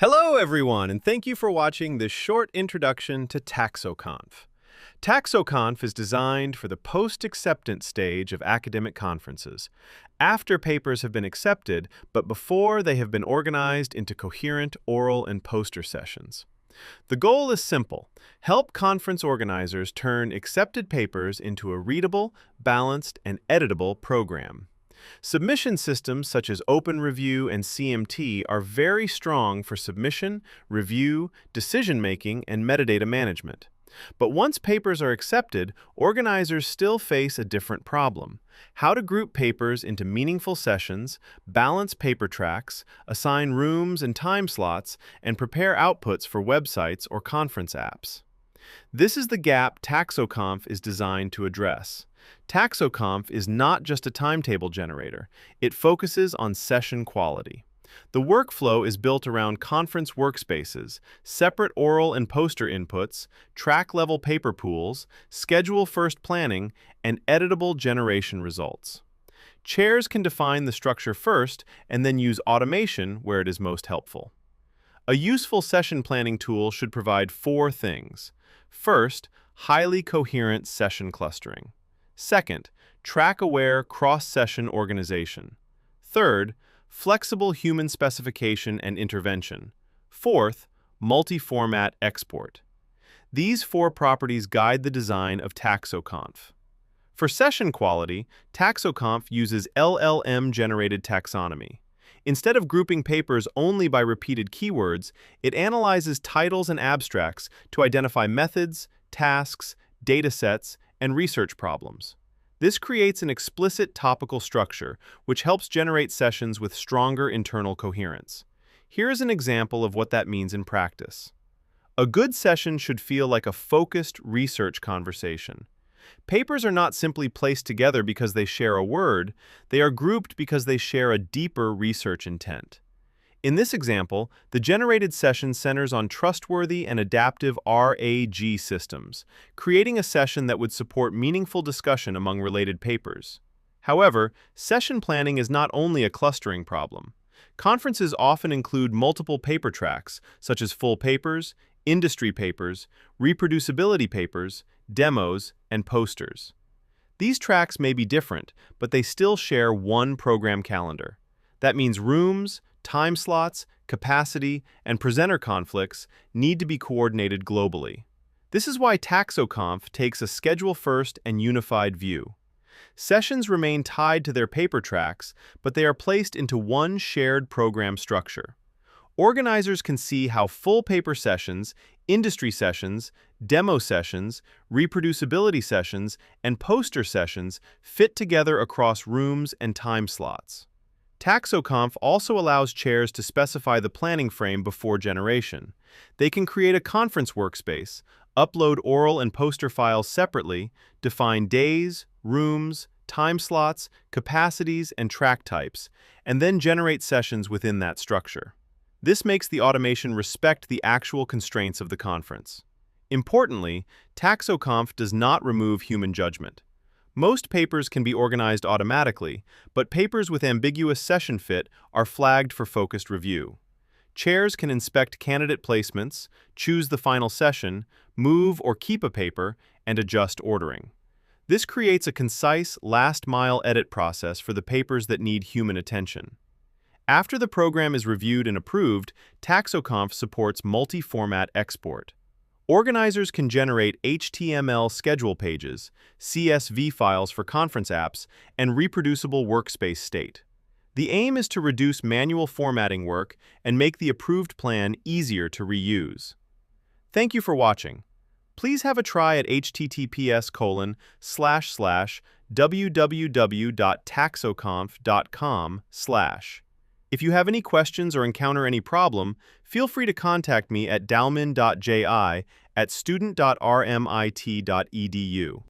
Hello, everyone, and thank you for watching this short introduction to TaxoConf. TaxoConf is designed for the post-acceptance stage of academic conferences, after papers have been accepted, but before they have been organized into coherent oral and poster sessions. The goal is simple: help conference organizers turn accepted papers into a readable, balanced, and editable program. Submission systems such as OpenReview and CMT are very strong for submission, review, decision-making, and metadata management. But once papers are accepted, organizers still face a different problem: how to group papers into meaningful sessions, balance paper tracks, assign rooms and time slots, and prepare outputs for websites or conference apps. This is the gap TaxoConf is designed to address. TaxoConf is not just a timetable generator. It focuses on session quality. The workflow is built around conference workspaces, separate oral and poster inputs, track-level paper pools, schedule-first planning, and editable generation results. Chairs can define the structure first and then use automation where it is most helpful. A useful session planning tool should provide four things. First, highly coherent session clustering. Second, track-aware cross-session organization. Third, flexible human specification and intervention. Fourth, multi-format export. These four properties guide the design of TaxoConf. For session quality, TaxoConf uses LLM-generated taxonomy. Instead of grouping papers only by repeated keywords, it analyzes titles and abstracts to identify methods, tasks, datasets, and research problems. This creates an explicit topical structure, which helps generate sessions with stronger internal coherence. Here is an example of what that means in practice. A good session should feel like a focused research conversation. Papers are not simply placed together because they share a word, they are grouped because they share a deeper research intent. In this example, the generated session centers on trustworthy and adaptive RAG systems, creating a session that would support meaningful discussion among related papers. However, session planning is not only a clustering problem. Conferences often include multiple paper tracks, such as full papers, industry papers, reproducibility papers, demos, and posters. These tracks may be different, but they still share one program calendar. That means rooms, time slots, capacity, and presenter conflicts need to be coordinated globally. This is why TaxoConf takes a schedule-first and unified view. Sessions remain tied to their paper tracks, but they are placed into one shared program structure. Organizers can see how full paper sessions, industry sessions, demo sessions, reproducibility sessions, and poster sessions fit together across rooms and time slots. TaxoConf also allows chairs to specify the planning frame before generation. They can create a conference workspace, upload oral and poster files separately, define days, rooms, time slots, capacities, and track types, and then generate sessions within that structure. This makes the automation respect the actual constraints of the conference. Importantly, TaxoConf does not remove human judgment. Most papers can be organized automatically, but papers with ambiguous session fit are flagged for focused review. Chairs can inspect candidate placements, choose the final session, move or keep a paper, and adjust ordering. This creates a concise, last-mile edit process for the papers that need human attention. After the program is reviewed and approved, TaxoConf supports multi-format export. Organizers can generate HTML schedule pages, CSV files for conference apps, and reproducible workspace state. The aim is to reduce manual formatting work and make the approved plan easier to reuse. Thank you for watching. Please have a try at https://www.taxoconf.com/. If you have any questions or encounter any problem, feel free to contact me at dalman.ji@student.rmit.edu.